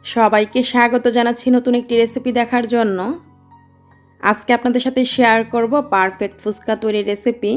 সবাইকে স্বাগত জানাচ্ছি নতুন একটি রেসিপি দেখার জন্য। আজকে আপনাদের সাথে শেয়ার করব পারফেক্ট ফুচকা তৈরির রেসিপি।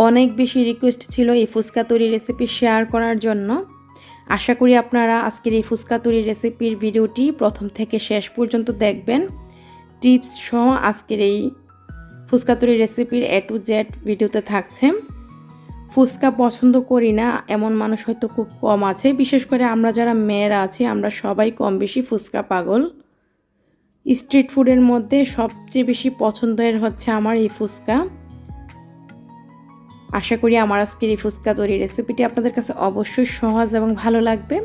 অনেক বেশি রিকোয়েস্ট ছিল এই ফুচকা তৈরির রেসিপি শেয়ার করার জন্য। আশা করি আপনারা আজকের এই ফুচকা তৈরির রেসিপির ভিডিওটি প্রথম থেকে শেষ পর্যন্ত দেখবেন। টিপস সহ আজকের এই ফুচকা তৈরির রেসিপির A to Z ভিডিওতে থাকছে। ফুচকা পছন্দ করি না এমন মানুষ হয়তো খুব কম আছে, বিশেষ করে আমরা যারা মেয়েরা আছি আমরা সবাই কম বেশি ফুচকা পাগল। স্ট্রিট ফুডের মধ্যে সবচেয়ে বেশি পছন্দের হচ্ছে আমার এই ফুচকা। আশা করি আমার আজকের এই ফুচকা তৈরির রেসিপিটি আপনাদের কাছে অবশ্যই সহজ এবং ভালো লাগবে।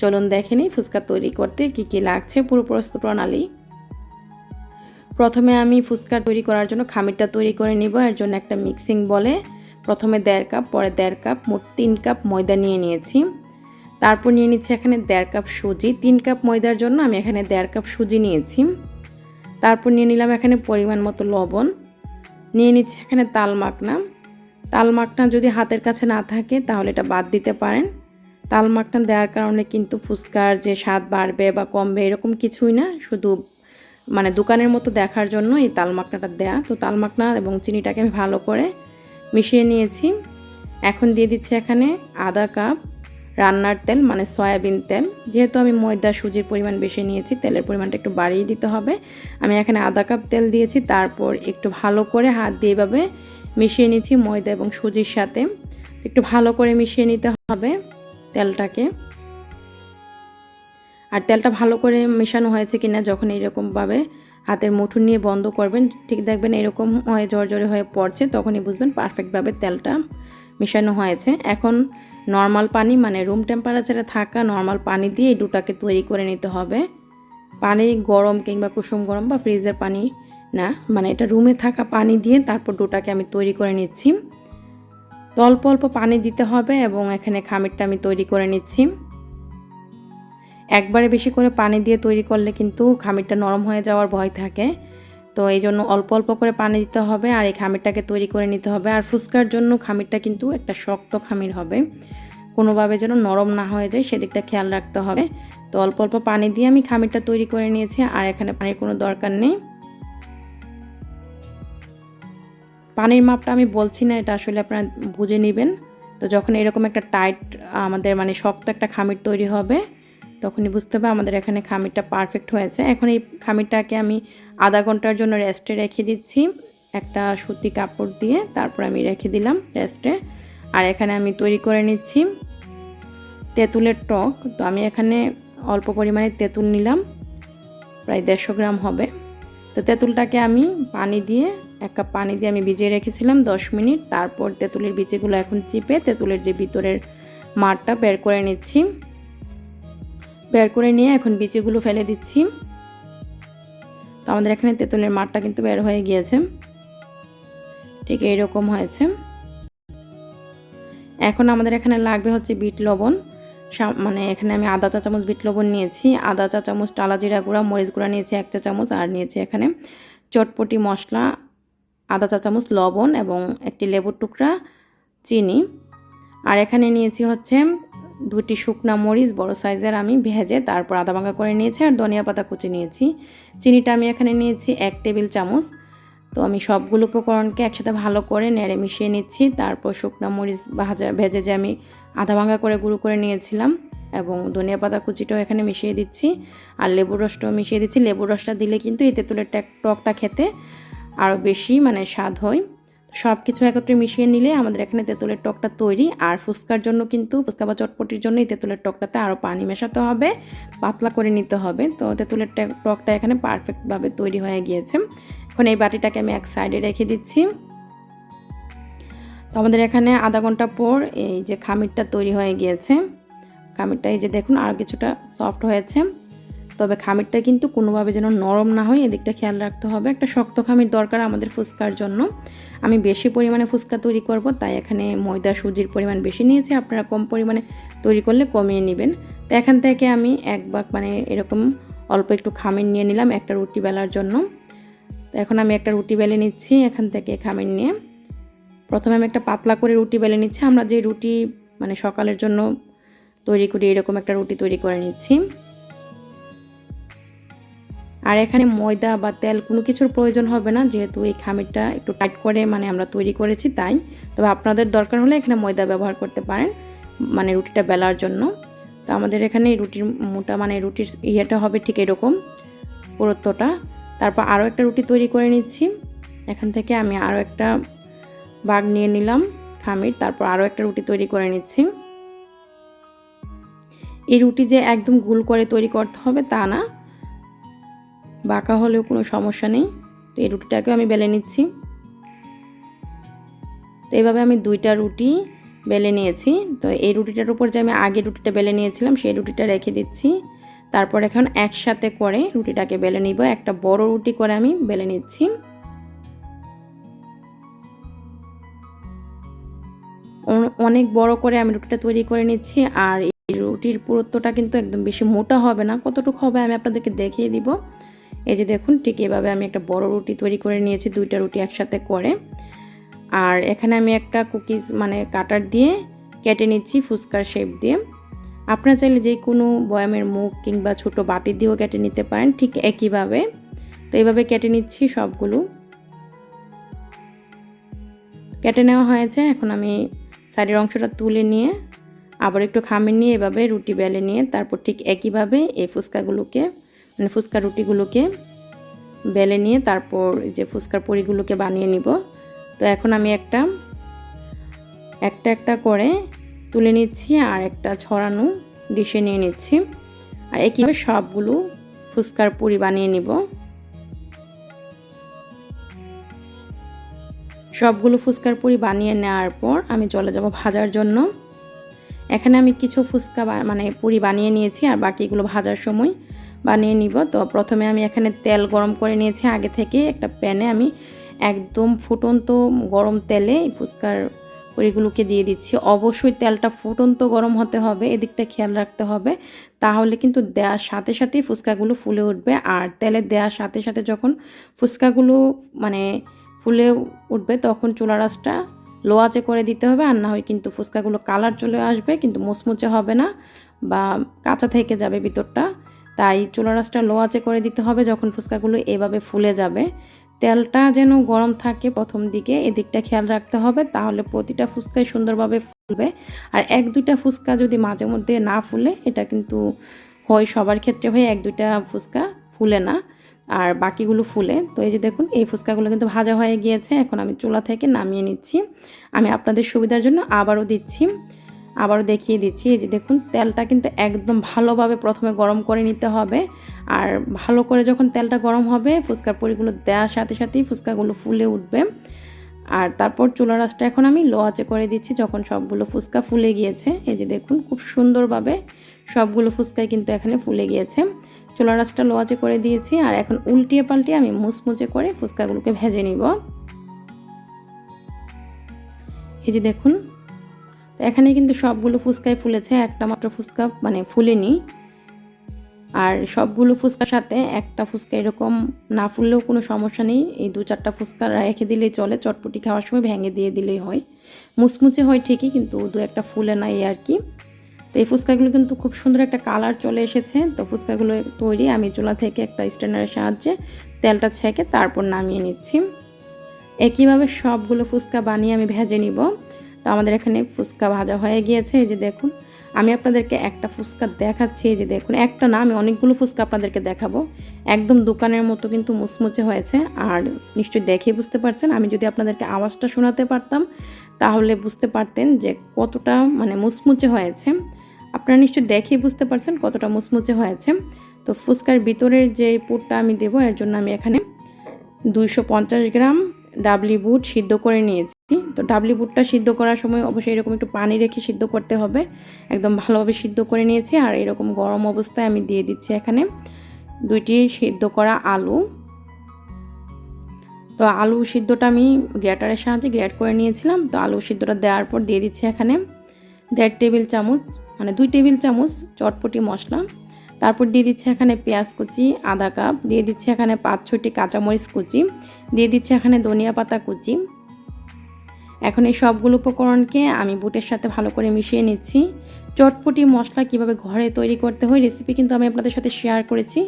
চলুন দেখে নিই ফুচকা তৈরি করতে কি কি লাগছে পুরো প্রস্তুত প্রণালী। প্রথমে আমি ফুচকা তৈরি করার জন্য খামিরটা তৈরি করে নিব। এর জন্য একটা মিক্সিং বলে প্রথমে 1.5 কাপ, পরে 1.5 কাপ, মোট 3 কাপ ময়দা নিয়ে নিয়েছি। তারপর নিয়ে নিচ্ছি এখানে 1.5 কাপ সুজি। 3 কাপ ময়দার জন্য আমি এখানে 1.5 কাপ সুজি নিয়েছি। তারপর নিয়ে নিলাম এখানে পরিমাণ মতো লবণ। নিয়ে নিচ্ছি এখানে তাল মাখনা। তাল মাখনা যদি হাতের কাছে না থাকে তাহলে এটা বাদ দিতে পারেন। তাল মাখনা দেওয়ার কারণে কিন্তু ফুচকার যে স্বাদ বাড়বে বা কমবে এরকম কিছুই না, শুধু দোকানের মতো দেখার জন্য এই তাল মাখনাটা দেয়া। তো তাল মাখনা এবং চিনিটাকে আমি ভালো করে মিশিয়ে নিয়েছি। এখন দিয়ে দিচ্ছি এখানে আধা কাপ রান্নার তেল, সয়াবিন তেল। যেহেতু আমি ময়দা সুজির পরিমাণ বেশি নিয়েছি, তেলের পরিমাণটা একটু বাড়িয়ে দিতে হবে। আমি এখানে আধা কাপ তেল দিয়েছি। তারপর একটু ভালো করে হাত দিয়ে এভাবে মিশিয়ে নিচ্ছি ময়দা এবং সুজির সাথে। একটু ভালো করে মিশিয়ে নিতে হবে তেলটাকে। আর তেলটা ভালো করে মেশানো হয়েছে কিনা যখন এরকমভাবে হাতের মুঠো নিয়ে বন্ধ করবেন, ঠিক দেখবেন এরকম হয়ে জড়জড়ে হয়ে পড়ছে, তখনই বুঝবেন পারফেক্টভাবে তেলটা মেশানো হয়েছে। এখন নর্মাল পানি রুম টেম্পারেচারে থাকা নর্মাল পানি দিয়ে এই ডোটাকে তৈরি করে নিতে হবে। পানি গরম কিংবা কুসুম গরম বা ফ্রিজের পানি না, এটা রুমে থাকা পানি দিয়ে তারপর ডোটাকে আমি তৈরি করে নিচ্ছি। তো অল্প অল্প পানি দিতে হবে এবং এখানে খামিরটা আমি তৈরি করে নিচ্ছি। একবারে বেশি করে পানি দিয়ে তৈরি করলে কিন্তু খামিরটা নরম হয়ে যাওয়ার ভয় থাকে। তো এই জন্য অল্প অল্প করে পানি দিতে হবে আর এই খামিরটাকে তৈরি করে নিতে হবে। আর ফুচকার জন্য খামিরটা কিন্তু একটা শক্ত খামির হবে, কোনোভাবে যেন নরম না হয়ে যায় সেদিকটা খেয়াল রাখতে হবে। তো অল্প অল্প পানি দিয়ে আমি খামিরটা তৈরি করে নিয়েছি, আর এখানে পানির কোনো দরকার নেই। পানির মাপটা আমি বলছি না, এটা আসলে আপনারা বুঝে নেবেন। তো যখন এরকম একটা টাইট আমাদের শক্ত একটা খামির তৈরি হবে তখনই বুঝতে হবে আমাদের এখানে খামিরটা পারফেক্ট হয়েছে। এখন এই খামিরটাকে আমি আধা ঘন্টার জন্য রেস্টে রেখে দিচ্ছি একটা সুতি কাপড় দিয়ে। তারপর আমি রেখে দিলাম রেস্টে। আর এখানে আমি তৈরি করে নিচ্ছি তেঁতুলের টক। তো আমি এখানে অল্প পরিমাণে তেঁতুল নিলাম, প্রায় 150 গ্রাম হবে। তো তেঁতুলটাকে আমি পানি দিয়ে 1 কাপ পানি দিয়ে আমি ভিজিয়ে রেখেছিলাম 10 মিনিট। তারপর তেঁতুলের বিচিগুলো এখন চিপে তেঁতুলের যে ভিতরের মাড়টা বের করে নিচ্ছি। বের করে নিয়ে এখন বিচিগুলো ফেলে দিচ্ছি। তো আমাদের এখানে তেঁতুলের মাড়টা কিন্তু বের হয়ে গিয়েছে, ঠিক এইরকম হয়েছে। এখন আমাদের এখানে লাগবে হচ্ছে বিট লবণ। এখানে আমি আধা চা চামচ বিট লবণ নিয়েছি, আধা চা চামচ টালা জিরা গুঁড়া, মরিচ গুঁড়া নিয়েছি 1 চা চামচ, আর নিয়েছি এখানে চটপটি মশলা আধা চা চামচ, লবণ এবং একটি লেবুর টুকরা, চিনি। আর এখানে নিয়েছি হচ্ছে 2টি শুকনা মরিচ বড় সাইজের আমি ভেজে তারপর আধা ভাঙা করে নিয়েছি, আর ধনিয়া পাতা কুচি নিয়েছি। চিনিটা আমি এখানে নিয়েছি 1 টেবিল চামচ। তো আমি সবগুলো উপকরণকে একসাথে ভালো করে নেড়ে মিশিয়ে নিচ্ছি। তারপর শুকনা মরিচ ভেজে যে আমি আধা ভাঙা করে গুঁড়ো করে নিয়েছিলাম এবং ধনিয়া পাতা কুচিটাও এখানে মিশিয়ে দিচ্ছি, আর লেবুর রসটাও মিশিয়ে দিচ্ছি। লেবুর রসটা দিলে কিন্তু এই তেঁতুলের টকটা খেতে আরও বেশি স্বাদ হয়। সব কিছু একত্রে মিশিয়ে নিলে আমাদের এখানে তেঁতুলের টকটা তৈরি। আর ফুচকার জন্য কিন্তু ফুচকা বা চটপটির জন্য এই তেঁতুলের টকটাতে আরও পানি মেশাতে হবে, পাতলা করে নিতে হবে। তো তেঁতুলের টকটা এখানে পারফেক্টভাবে তৈরি হয়ে গিয়েছে। এখন এই বাটিটাকে আমি এক সাইডে রেখে দিচ্ছি। তো আমাদের এখানে আধা ঘন্টা পর এই যে খামিরটা তৈরি হয়ে গিয়েছে। খামিরটা এই যে দেখুন আরও কিছুটা সফট হয়েছে, তবে খামিরটা কিন্তু কোনোভাবে যেন নরম না হয় এদিকটা খেয়াল রাখতে হবে। একটা শক্ত খামির দরকার আমাদের ফুচকার জন্য। আমি বেশি পরিমাণে ফুচকা তৈরি করব, তাই এখানে ময়দা সুজির পরিমাণ বেশি নিয়েছি। আপনারা কম পরিমাণে তৈরি করলে কমিয়ে নেবেন। তো এখান থেকে আমি এক ভাগ এরকম অল্প একটু খামির নিয়ে নিলাম একটা রুটি বেলার জন্য। তো এখন আমি একটা রুটি বেলে নিচ্ছি এখান থেকে খামির নিয়ে। প্রথমে আমি একটা পাতলা করে রুটি বেলে নিচ্ছি। আমরা যে রুটি সকালের জন্য তৈরি করে এরকম একটা রুটি তৈরি করে নিচ্ছি। আর এখানে ময়দা বা তেল কোনো কিছুর প্রয়োজন হবে না, যেহেতু এই খামিরটা একটু টাইট করে মানে আমরা তৈরি করেছি তাই। তবে আপনাদের দরকার হলে এখানে ময়দা ব্যবহার করতে পারেন মানে রুটিটা বেলার জন্য। তো আমাদের এখানে রুটির মোটা মানে রুটির ইয়েটা হবে ঠিক এরকম পুরুত্বটা। তারপর আরও একটা রুটি তৈরি করে নিচ্ছি। এখান থেকে আমি আরও একটা ভাগ নিয়ে নিলাম খামির, তারপর আরও একটা রুটি তৈরি করে নিচ্ছি। এই রুটি যে একদম গোল করে তৈরি করতে হবে তা না, বাঁকা হলেও কোনো সমস্যা নেই। তো এই রুটিটাকেও আমি বেলে নিচ্ছি। তো এইভাবে আমি 2টা রুটি বেলে নিয়েছি। তো এই রুটিটার উপর যে আমি আগে রুটিটা বেলে নিয়েছিলাম সেই রুটিটা রেখে দিচ্ছি। তারপর এখন একসাথে করে রুটিটাকে বেলে নিব। একটা বড় রুটি করে আমি বেলে নিচ্ছি। অনেক বড় করে আমি রুটিটা তৈরি করে নিচ্ছি। আর এই রুটির পুরুত্বটা কিন্তু একদম বেশি মোটা হবে না, কতটুকু হবে আমি আপনাদেরকে দেখিয়ে দিব। এই যে দেখুন, ঠিক এভাবে আমি একটা বড় রুটি তৈরি করে নিয়েছি 2টা রুটি একসাথে করে। আর এখানে আমি একটা কুকিজ মানে কাটার দিয়ে কেটে নিচ্ছি ফুচকার শেপ দিয়ে। আপনারা চাইলে যে কোনো বয়ামের মুখ কিংবা ছোট বাটি দিয়েও কেটে নিতে পারেন ঠিক একইভাবে। তো এইভাবে কেটে নিচ্ছি সবগুলো। কেটে নেওয়া হয়েছে। এখন আমি সাইডের অংশটা তুলে নিয়ে আবার একটু খামির নিয়ে এভাবে রুটি বেলে নিয়ে তারপর ঠিক একইভাবে এই ফুচকাগুলোকে মানে ফুচকা রুটিগুলোকে বেলে নিয়ে তারপর যে ফুচকার পুরিগুলোকে বানিয়ে নিব। তো এখন আমি একটা একটা করে তুলে নিচ্ছি আর একটা ছড়ানো ডিশে নিয়ে নিচ্ছি। আর একইভাবে সবগুলো ফুচকার পুরি বানিয়ে নিব। সবগুলো ফুচকার পুরি বানিয়ে নেওয়ার পর আমি চলে যাব ভাজার জন্য। এখানে আমি কিছু ফুচকা মানে পুরি বানিয়ে নিয়েছি আর বাকিগুলো ভাজার সময় বানিয়ে নিব। তো প্রথমে আমি এখানে তেল গরম করে নিয়েছি আগে থেকে। একটা প্যানে আমি একদম ফুটন্ত গরম তেলে এই ফুচকার পুরিগুলোকে দিয়ে দিচ্ছি। অবশ্যই তেলটা ফুটন্ত গরম হতে হবে, এদিকটা খেয়াল রাখতে হবে, তাহলে কিন্তু দেওয়ার সাথে সাথেই ফুচকাগুলো ফুলে উঠবে। আর তেলে দেওয়ার সাথে সাথে যখন ফুচকাগুলো মানে ফুলে উঠবে তখন চুলার আঁচটা লো আঁচে করে দিতে হবে, আর না হয় কিন্তু ফুচকাগুলো কালার চলে আসবে কিন্তু মুচমুচে হবে না বা কাঁচা থেকে যাবে ভিতরটা। তাই চুলার আঁচটা লো আঁচে করে দিতে হবে যখন ফুচকাগুলো এভাবে ফুলে যাবে। তেলটা যেন গরম থাকে প্রথম দিকে, এদিকটা খেয়াল রাখতে হবে, তাহলে প্রতিটা ফুচকাই সুন্দরভাবে ফুলবে। আর 1-2টা ফুচকা যদি মাঝে মধ্যে না ফুলে, এটা কিন্তু হয় সবার ক্ষেত্রে হয় 1-2টা ফুচকা ফুলে না আর বাকিগুলো ফুলে। তো এই যে দেখুন, এই ফুচকাগুলো কিন্তু ভাজা হয়ে গিয়েছে। এখন আমি চুলা থেকে নামিয়ে নিচ্ছি। আমি আপনাদের সুবিধার জন্য আবারও দেখিয়ে দিচ্ছি। এই যে দেখুন, তেলটা কিন্তু একদম ভালোভাবে প্রথমে গরম করে নিতে হবে। আর ভালো করে যখন তেলটা গরম হবে ফুচকার পুরিগুলো দেওয়ার সাথে সাথেই ফুচকাগুলো ফুলে উঠবে। আর তারপর চুলার আঁচটা এখন আমি লো আঁচে করে দিচ্ছি যখন সবগুলো ফুচকা ফুলে গিয়েছে। এই যে দেখুন, খুব সুন্দরভাবে সবগুলো ফুচকাই কিন্তু এখানে ফুলে গিয়েছে। চুলার আঁচটা লো আঁচে করে দিয়েছি আর এখন উল্টিয়ে পাল্টিয়ে আমি মুচমুচে করে ফুচকাগুলোকে ভেজে নিব। এই যে দেখুন, এখানে কিন্তু সবগুলো ফুচকাই ফুলেছে, একটা মাত্র ফুচকা মানে ফুলেনি। আর সবগুলো ফুচকার সাথে একটা ফুচকা এরকম না ফুললেও কোনো সমস্যা নেই, এই 2-4টা ফুচকা রেখে দিলেই চলে, চটপটি খাওয়ার সময় ভেঙে দিয়ে দিলেই হয়। মুচমুচে হয় ঠিকই, কিন্তু 2-1টা ফুলে না এই আর কি। তো এই ফুচকাগুলো কিন্তু খুব সুন্দর একটা কালার চলে এসেছে। তো ফুচকাগুলো তৈরি, আমি চুলা থেকে একটা স্ট্যান্ডারের সাহায্যে তেলটা ছেঁকে তারপর নামিয়ে নিচ্ছি। একইভাবে সবগুলো ফুচকা বানিয়ে আমি ভেজে নিব। তো আমাদের এখানে ফুচকা ভাজা হয়ে গিয়েছে। এই যে দেখুন, আমি আপনাদেরকে একটা ফুচকা দেখাচ্ছি। এই যে দেখুন, একটা না আমি অনেকগুলো ফুচকা আপনাদেরকে দেখাবো। একদম দোকানের মতো কিন্তু মুচমুচে হয়েছে। আর নিশ্চয়ই দেখেই বুঝতে পারছেন, আমি যদি আপনাদেরকে আওয়াজটা শোনাতে পারতাম তাহলে বুঝতে পারতেন যে কতটা মানে মুচমুচে হয়েছে। আপনারা নিশ্চয়ই দেখেই বুঝতে পারছেন কতটা মুচমুচে হয়েছে। তো ফুচকার ভিতরের যে পুরটা আমি দেবো, এর জন্য আমি এখানে 250 গ্রাম ডাবলি বুট সিদ্ধ করে নিয়েছি। তো ডাবলি বুটটা সিদ্ধ করার সময় অবশ্যই এরকম একটু পানি রেখে সিদ্ধ করতে হবে। একদম ভালোভাবে সিদ্ধ করে নিয়েছি। আর এরকম গরম অবস্থায় আমি দিয়ে দিচ্ছি এখানে 2টি সিদ্ধ করা আলু। তো আলু সিদ্ধটা আমি গ্রেটারের সাহায্যে গ্রেট করে নিয়েছিলাম। তো আলু সিদ্ধটা দেওয়ার পর দিয়ে দিচ্ছি এখানে 1.5 টেবিল চামচ মানে 2 টেবিল চামচ চটপটি মশলা। তারপর দিয়ে দিচ্ছি এখানে পেঁয়াজ কুচি আধা কাপ, দিয়ে দিচ্ছি এখানে 5-6টি কাঁচামরিচ কুচি, দিয়ে দিচ্ছি এখানে ধনিয়া পাতা কুচি। এখন এই সবগুলো উপকরণকে আমি বুটের সাথে ভালো করে মিশিয়ে নিচ্ছি। চটপটি মশলা কিভাবে ঘরে তৈরি করতে হয় রেসিপি কিন্তু আমি আপনাদের সাথে শেয়ার করেছি।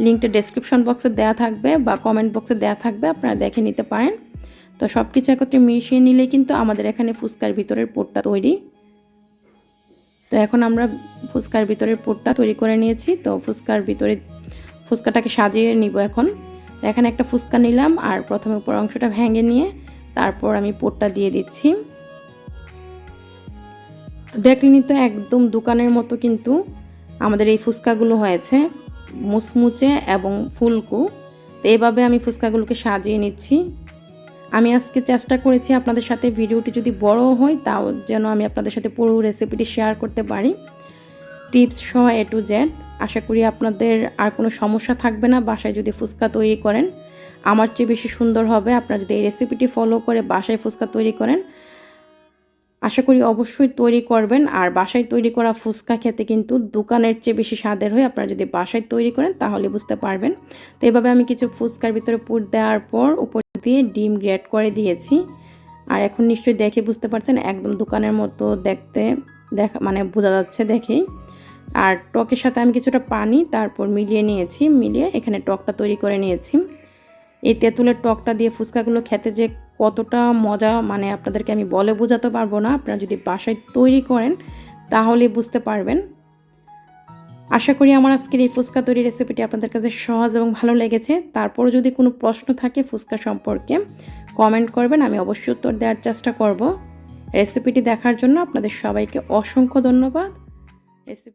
লিঙ্কটা ডেসক্রিপশন বক্সে দেওয়া থাকবে বা কমেন্ট বক্সে দেওয়া থাকবে, আপনারা দেখে নিতে পারেন। তো সব কিছু একত্রে মিশিয়ে নিলে কিন্তু আমাদের এখানে ফুচকার ভিতরের পুরটা তৈরি। তো এখন আমরা ফুচকার ভিতরের পুরটা তৈরি করে নিয়েছি। তো ফুচকাটাকে সাজিয়ে নিব এখন। এখানে একটা ফুচকা নিলাম আর প্রথমে উপর অংশটা ভেঙে নিয়ে তারপর আমি পুরটা দিয়ে দিচ্ছি। দেখলেনি তো একদম দোকানের মতো কিন্তু আমাদের এই ফুচকাগুলো হয়েছে, মুচমুচে এবং ফুলকো। তো এইভাবে আমি ফুচকাগুলোকে সাজিয়ে নিচ্ছি। আমি আজকে চেষ্টা করেছি আপনাদের সাথে ভিডিওটি যদি বড় হয় তাও যেন আমি আপনাদের সাথে পুরো রেসিপিটি শেয়ার করতে পারি, টিপস সহ A to Z। আশা করি আপনাদের আর কোনো সমস্যা থাকবে না বাসায় যদি ফুচকা তৈরি করেন। আমার চেয়ে বেশি সুন্দর হবে আপনারা যদি এই রেসিপিটি ফলো করে বাসায় ফুচকা তৈরি করেন। আশা করি অবশ্যই তৈরি করবেন। আর বাসায় তৈরি করা ফুচকা খেতে কিন্তু দোকানের চেয়ে বেশি স্বাদের হয়। আপনারা যদি বাসায় তৈরি করেন তাহলে বুঝতে পারবেন। তো এভাবে আমি কিছু ফুচকার ভিতরে পুর দেওয়ার পর উপর দিয়ে ডিম গ্রেট করে দিয়েছি। আর এখন নিশ্চয়ই দেখে বুঝতে পারছেন একদম দোকানের মতো দেখতে, মানে বোঝা যাচ্ছে দেখেই। আর টকের সাথে আমি কিছুটা পানি তারপর মিলিয়ে এখানে টকটা তৈরি করে নিয়েছি। এই তেঁতুলের টকটা দিয়ে ফুচকাগুলো খেতে যে কতটা মজা, মানে আপনাদেরকে আমি বলে বোঝাতে পারবো না। আপনারা যদি বাসায় তৈরি করেন তাহলে বুঝতে পারবেন। আশা করি আমার আজকের এই ফুচকা তৈরি রেসিপিটি আপনাদের কাছে সহজ এবং ভালো লেগেছে। তারপরও যদি কোনো প্রশ্ন থাকে ফুচকা সম্পর্কে কমেন্ট করবেন, আমি অবশ্যই উত্তর দেওয়ার চেষ্টা করব। রেসিপিটি দেখার জন্য আপনাদের সবাইকে অসংখ্য ধন্যবাদ। রেসিপি